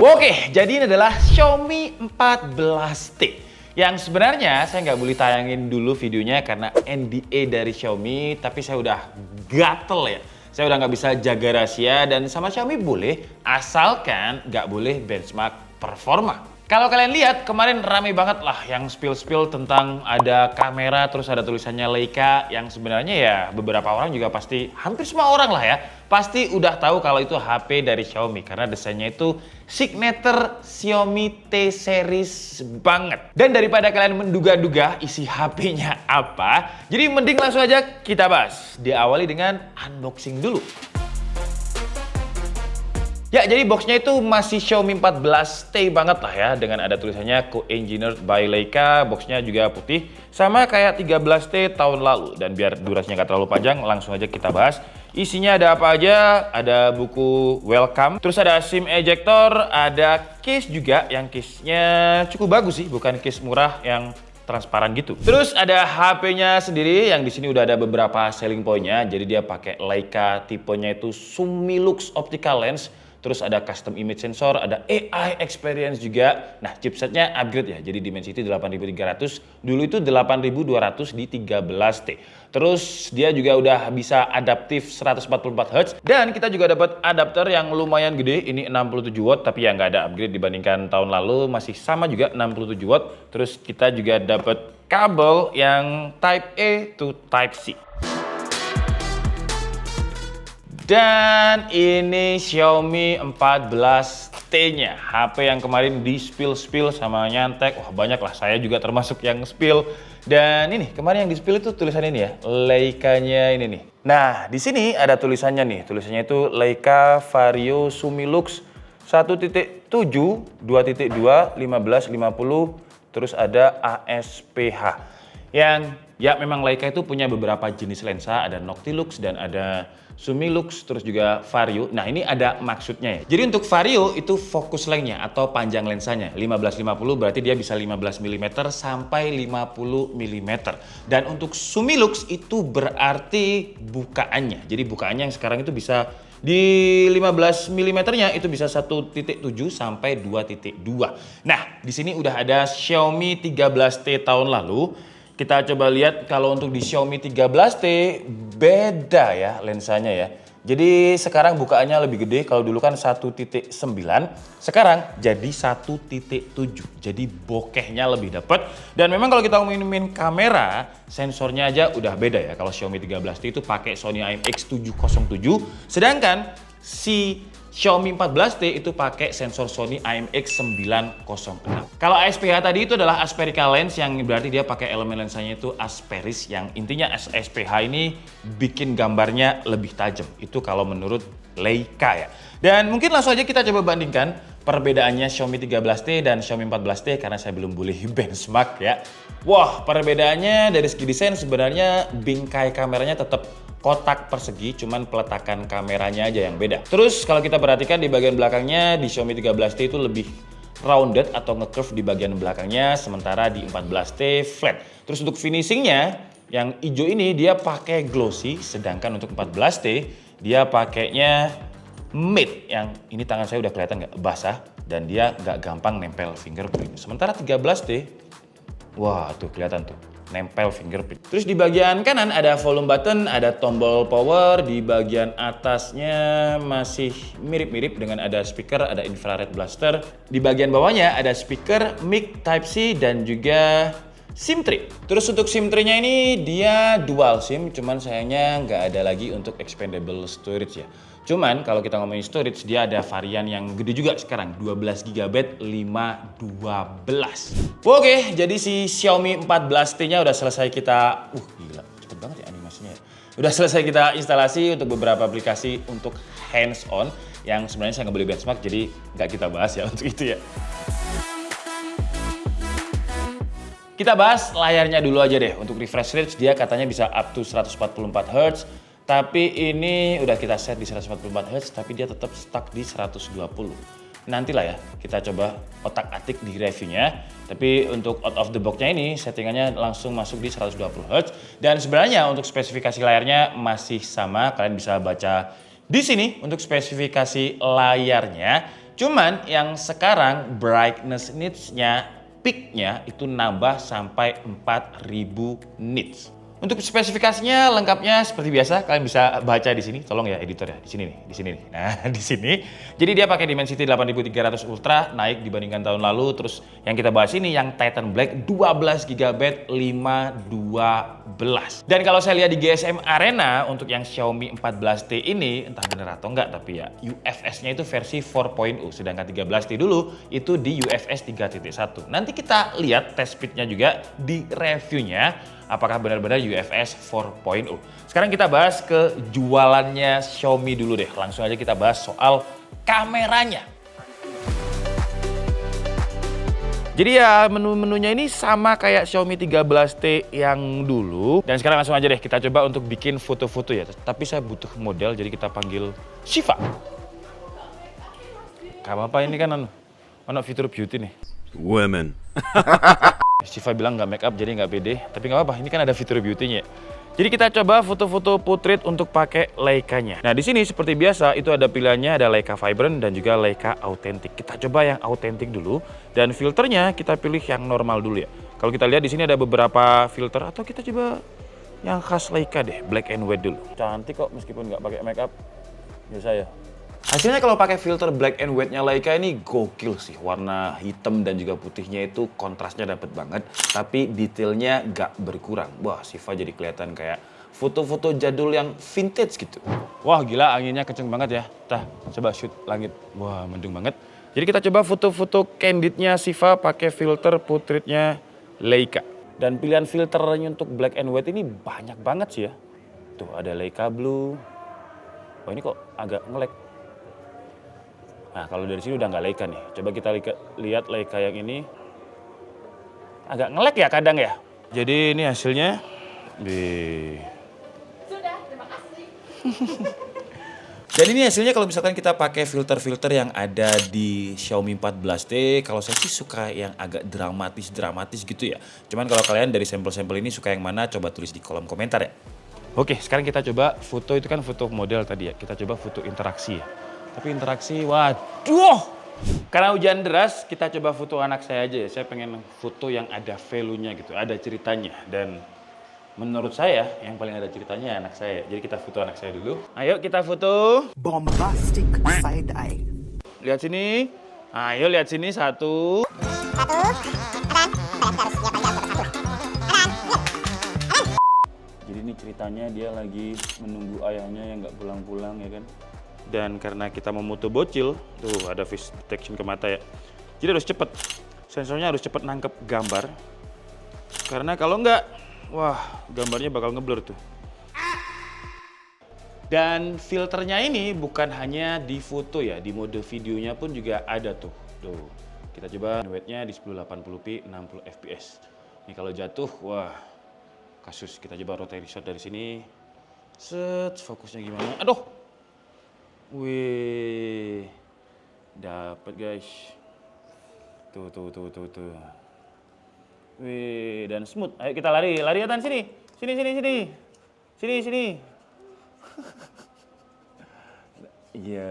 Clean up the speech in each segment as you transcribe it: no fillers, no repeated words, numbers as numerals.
Oke, jadi ini adalah Xiaomi 14T. Yang sebenarnya saya nggak boleh tayangin dulu videonya karena NDA dari Xiaomi, tapi saya udah gatel ya. Saya udah nggak bisa jaga rahasia dan sama Xiaomi boleh, asalkan nggak boleh benchmark performa. Kalau kalian lihat, kemarin rame banget lah yang spill-spill tentang ada kamera, terus ada tulisannya Leica, yang sebenarnya ya beberapa orang juga pasti, hampir semua orang lah ya, pasti udah tahu kalau itu HP dari Xiaomi, karena desainnya itu signature Xiaomi T series banget. Dan daripada kalian menduga-duga isi HP-nya apa, jadi mending langsung aja kita bahas. Diawali dengan unboxing dulu. Ya, jadi boxnya itu masih Xiaomi 14T banget lah ya, dengan ada tulisannya Co-Engineered by Leica, boxnya juga putih, sama kayak 13T tahun lalu. Dan biar durasinya nggak terlalu panjang, langsung aja kita bahas. Isinya ada apa aja, ada buku welcome, terus ada SIM ejector, ada case juga, yang case-nya cukup bagus sih, bukan case murah yang transparan gitu. Terus ada HP-nya sendiri yang di sini udah ada beberapa selling point-nya. Jadi dia pakai Leica, tipenya itu Sumilux optical lens. Terus ada custom image sensor, ada AI experience juga. Nah, chipsetnya upgrade ya. Jadi Dimensity 8300, dulu itu 8200 di 13T. Terus dia juga udah bisa adaptif 144 Hz. Dan kita juga dapat adapter yang lumayan gede, ini 67 watt, tapi ya nggak ada upgrade dibandingkan tahun lalu, masih sama juga 67 watt. Terus kita juga dapat kabel yang Type A to Type C. Dan ini Xiaomi 14T-nya, HP yang kemarin di spill sama Nyantek. Wah, banyak lah, saya juga termasuk yang spill. Dan ini kemarin yang di spill itu tulisan ini ya, Leica-nya ini nih. Nah, di sini ada tulisannya nih, tulisannya itu Leica Vario Sumilux 1.7, 2.2, 1550, terus ada ASPH. Yang ya memang Leica itu punya beberapa jenis lensa, ada Noctilux dan ada Sumilux, terus juga Vario. Nah, ini ada maksudnya ya. Jadi untuk Vario itu fokus lengthnya atau panjang lensanya 1550, berarti dia bisa 15 mm sampai 50 mm. Dan untuk Sumilux itu berarti bukaannya. Jadi bukaannya yang sekarang itu bisa di 15 mm-nya itu bisa 1.7 sampai 2.2. Nah, di sini udah ada Xiaomi 13T tahun lalu. Kita coba lihat kalau untuk di Xiaomi 13T beda ya lensanya ya. Jadi sekarang bukaannya lebih gede, kalau dulu kan 1.9, sekarang jadi 1.7. Jadi bokehnya lebih dapet. Dan memang kalau kita ngomongin kamera, sensornya aja udah beda ya. Kalau Xiaomi 13T itu pakai Sony IMX707, sedangkan si Xiaomi 14T itu pakai sensor Sony IMX906. Kalau ASPH tadi itu adalah aspherical lens, yang berarti dia pakai elemen lensanya itu asperis, yang intinya ASPH ini bikin gambarnya lebih tajam. Itu kalau menurut Leica ya. Dan mungkin langsung aja kita coba bandingkan perbedaannya Xiaomi 13T dan Xiaomi 14T karena saya belum boleh benchmark ya. Wah, perbedaannya dari segi desain sebenarnya bingkai kameranya tetap kotak persegi, cuman peletakan kameranya aja yang beda. Terus kalau kita perhatikan di bagian belakangnya di Xiaomi 13T itu lebih rounded atau nge-curve di bagian belakangnya, sementara di 14T flat. Terus untuk finishingnya yang hijau ini dia pakai glossy, sedangkan untuk 14T dia pakainya matte, yang ini tangan saya udah kelihatan nggak basah dan dia nggak gampang nempel fingerprint. Sementara 13T, wah tuh kelihatan tuh, nempel fingerprint. Terus di bagian kanan ada volume button, ada tombol power, di bagian atasnya masih mirip-mirip dengan ada speaker, ada infrared blaster. Di bagian bawahnya ada speaker, mic Type-C dan juga SIM tray. Terus untuk SIM tray-nya ini dia dual SIM, cuman sayangnya nggak ada lagi untuk expandable storage ya. Cuman kalau kita ngomongin storage, dia ada varian yang gede juga sekarang, 12GB 512. Oke, jadi si Xiaomi 14T-nya udah selesai kita, gila, cepet banget ya animasinya. Udah selesai kita instalasi untuk beberapa aplikasi untuk hands on, yang sebenarnya saya nggak boleh benchmark, jadi nggak kita bahas ya untuk itu ya. Kita bahas layarnya dulu aja deh. Untuk refresh rate dia katanya bisa up to 144 Hz. Tapi ini udah kita set di 144 Hz, tapi dia tetap stuck di 120. Nantilah ya, kita coba otak-atik di reviewnya. Tapi untuk out of the box-nya ini, settingannya langsung masuk di 120 Hz. Dan sebenarnya untuk spesifikasi layarnya masih sama. Kalian bisa baca di sini untuk spesifikasi layarnya. Cuman yang sekarang brightness nits-nya, peak-nya itu nambah sampai 4000 nits. Untuk spesifikasinya lengkapnya seperti biasa, kalian bisa baca di sini. Tolong ya editor ya, di sini nih, di sini nih. Nah, di sini. Jadi dia pakai Dimensity 8300 Ultra, naik dibandingkan tahun lalu. Terus yang kita bahas ini yang Titan Black 12 GB 512. Dan kalau saya lihat di GSM Arena untuk yang Xiaomi 14T ini, entah bener atau enggak, tapi ya UFS-nya itu versi 4.0, sedangkan 13T dulu itu di UFS 3.1. Nanti kita lihat test speed-nya juga di reviewnya. Apakah benar-benar UFS 4.0. Sekarang kita bahas ke jualannya Xiaomi dulu deh. Langsung aja kita bahas soal kameranya. Jadi ya menu-menunya ini sama kayak Xiaomi 13T yang dulu. Dan sekarang langsung aja deh kita coba untuk bikin foto-foto ya. Tapi saya butuh model, jadi kita panggil Shiva. Gak apa-apa, ini kan anak fitur beauty nih. Women. Shiva bilang nggak make up jadi nggak pede, tapi nggak apa-apa, ini kan ada fitur beauty-nya. Jadi kita coba foto-foto portrait untuk pakai Leica-nya. Nah di sini seperti biasa itu ada pilihannya, ada Leica Vibrant dan juga Leica Authentic. Kita coba yang Authentic dulu dan filternya kita pilih yang normal dulu ya. Kalau kita lihat di sini ada beberapa filter atau kita coba yang khas Leica deh, black and white dulu. Cantik kok meskipun nggak pakai make up, biasa ya. Hasilnya kalau pakai filter black and white-nya Leica ini gokil sih. Warna hitam dan juga putihnya itu kontrasnya dapet banget. Tapi detailnya gak berkurang. Wah, Shiva jadi kelihatan kayak foto-foto jadul yang vintage gitu. Wah gila, anginnya kenceng banget ya. Tah, coba shoot langit. Wah, mendung banget. Jadi kita coba foto-foto candidnya Shiva pakai filter portraitnya Leica. Dan pilihan filternya untuk black and white ini banyak banget sih ya. Tuh ada Leica Blue. Wah ini kok agak nge-lag. Nah kalau dari sini udah nggak Leica nih. Coba kita lihat Leica yang ini. Agak nge-lag ya kadang ya. Jadi ini hasilnya. Sudah, terima kasih. Dan ini hasilnya kalau misalkan kita pakai filter-filter yang ada di Xiaomi 14T. Kalau saya sih suka yang agak dramatis gitu ya. Cuman kalau kalian dari sampel-sampel ini suka yang mana, coba tulis di kolom komentar ya. Oke, sekarang kita coba foto, itu kan foto model tadi ya. Kita coba foto interaksi ya. Tapi interaksi, waduh! Karena hujan deras, kita coba foto anak saya aja ya. Saya pengen foto yang ada value-nya gitu, ada ceritanya. Dan menurut saya, yang paling ada ceritanya anak saya. Jadi kita foto anak saya dulu. Ayo kita foto. Bombastic side eye. Lihat sini. Ayo lihat sini, satu. Jadi ini ceritanya dia lagi menunggu ayahnya yang nggak pulang-pulang ya kan. Dan karena kita memoto bocil, tuh ada face detection ke mata ya. Jadi harus cepet, sensornya harus cepet nangkep gambar. Karena kalau nggak, wah gambarnya bakal ngeblur tuh. Dan filternya ini bukan hanya di foto ya, di mode videonya pun juga ada tuh. Tuh, kita coba weight-nya di 1080p 60 fps. Ini kalau jatuh, wah kasus. Kita coba rotate shot dari sini. Set, fokusnya gimana? Aduh. Wih, dapat guys. Tuh. Wih, dan smooth. Ayo kita lari Atan sini. Sini. Iya.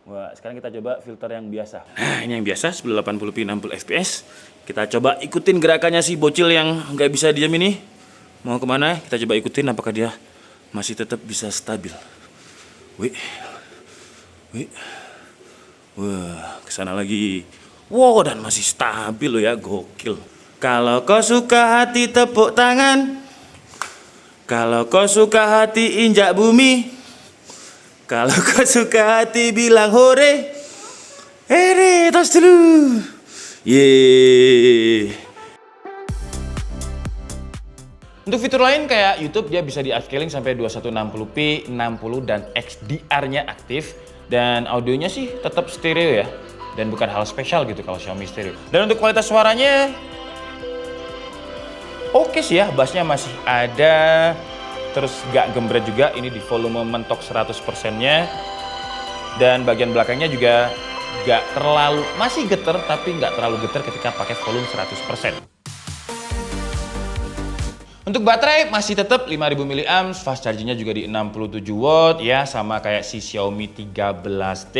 Wah, sekarang kita coba filter yang biasa. Nah, ini yang biasa 1080p 60 fps. Kita coba ikutin gerakannya si bocil yang nggak bisa diam ini. Mau kemana? Kita coba ikutin apakah dia masih tetap bisa stabil. Wih, wah, kesana lagi. Wow, dan masih stabil loh ya, gokil. Kalau kau suka hati tepuk tangan. Kalau kau suka hati injak bumi. Kalau kau suka hati bilang hore. Hore, tos dulu. Yeay. Untuk fitur lain kayak YouTube, dia bisa di upscaling sampai 2160p, 60 dan XDR-nya aktif. Dan audionya sih tetap stereo ya. Dan bukan hal spesial gitu kalau Xiaomi stereo. Dan untuk kualitas suaranya, oke sih ya, bassnya masih ada. Terus gak gembret juga, ini di volume mentok 100%-nya. Dan bagian belakangnya juga gak terlalu, masih geter tapi gak terlalu geter ketika pakai volume 100%. Untuk baterai masih tetap 5000 mAh, fast chargingnya juga di 67 watt ya, sama kayak si Xiaomi 13T.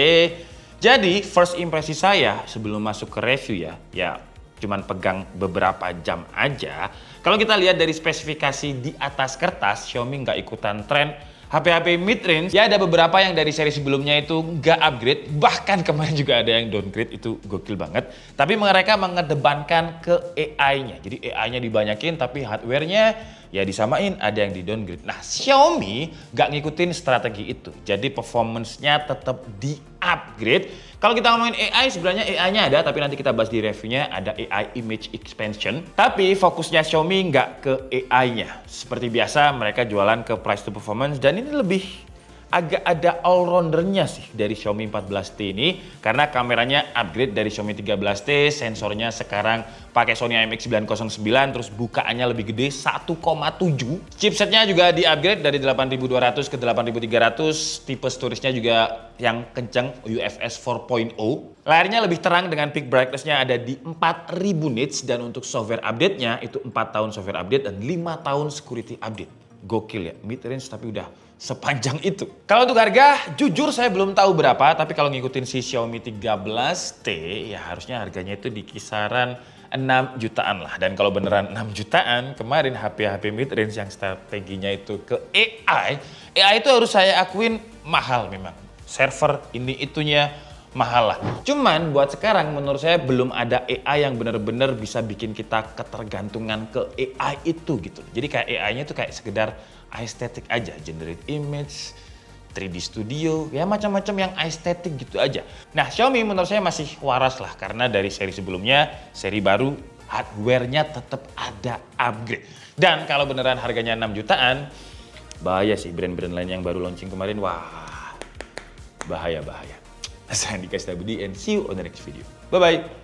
Jadi first impresi saya sebelum masuk ke review ya cuman pegang beberapa jam aja. Kalau kita lihat dari spesifikasi di atas kertas, Xiaomi nggak ikutan tren HP-HP mid-range. Ya ada beberapa yang dari seri sebelumnya itu nggak upgrade, bahkan kemarin juga ada yang downgrade, itu gokil banget. Tapi mereka mengedepankan ke AI-nya. Jadi AI-nya dibanyakin tapi hardware-nya ya disamain, ada yang di downgrade. Nah Xiaomi nggak ngikutin strategi itu. Jadi performance-nya tetap di upgrade. Kalau kita ngomongin AI, sebenarnya AI-nya ada, tapi nanti kita bahas di reviewnya, ada AI Image Expansion. Tapi fokusnya Xiaomi nggak ke AI-nya. Seperti biasa, mereka jualan ke price to performance, dan ini lebih agak ada all-roundernya sih dari Xiaomi 14T ini. Karena kameranya upgrade dari Xiaomi 13T, sensornya sekarang pakai Sony IMX909, terus bukaannya lebih gede 1,7. Chipsetnya juga di-upgrade dari 8200 ke 8300, tipe storage-nya juga yang kenceng, UFS 4.0. Layarnya lebih terang dengan peak brightness-nya ada di 4000 nits, dan untuk software update-nya itu 4 tahun software update dan 5 tahun security update. Gokil ya, mid-range tapi udah sepanjang itu. Kalau untuk harga, jujur saya belum tahu berapa, tapi kalau ngikutin si Xiaomi 13T, ya harusnya harganya itu di kisaran 6 jutaan lah. Dan kalau beneran 6 jutaan, kemarin HP-HP mid-range yang strateginya itu ke AI itu harus saya akuin mahal memang. Server ini itunya mahal lah. Cuman buat sekarang menurut saya belum ada AI yang bener-bener bisa bikin kita ketergantungan ke AI itu gitu. Jadi kayak AI-nya tuh kayak sekedar aesthetic aja, generate image, 3D studio, ya macam-macam yang aesthetic gitu aja. Nah Xiaomi menurut saya masih waras lah, karena dari seri sebelumnya, seri baru hardware-nya tetap ada upgrade. Dan kalau beneran harganya 6 jutaan, bahaya sih brand-brand lain yang baru launching kemarin, wah bahaya. Saya Andika Setiabudi and see you on the next video. Bye-bye.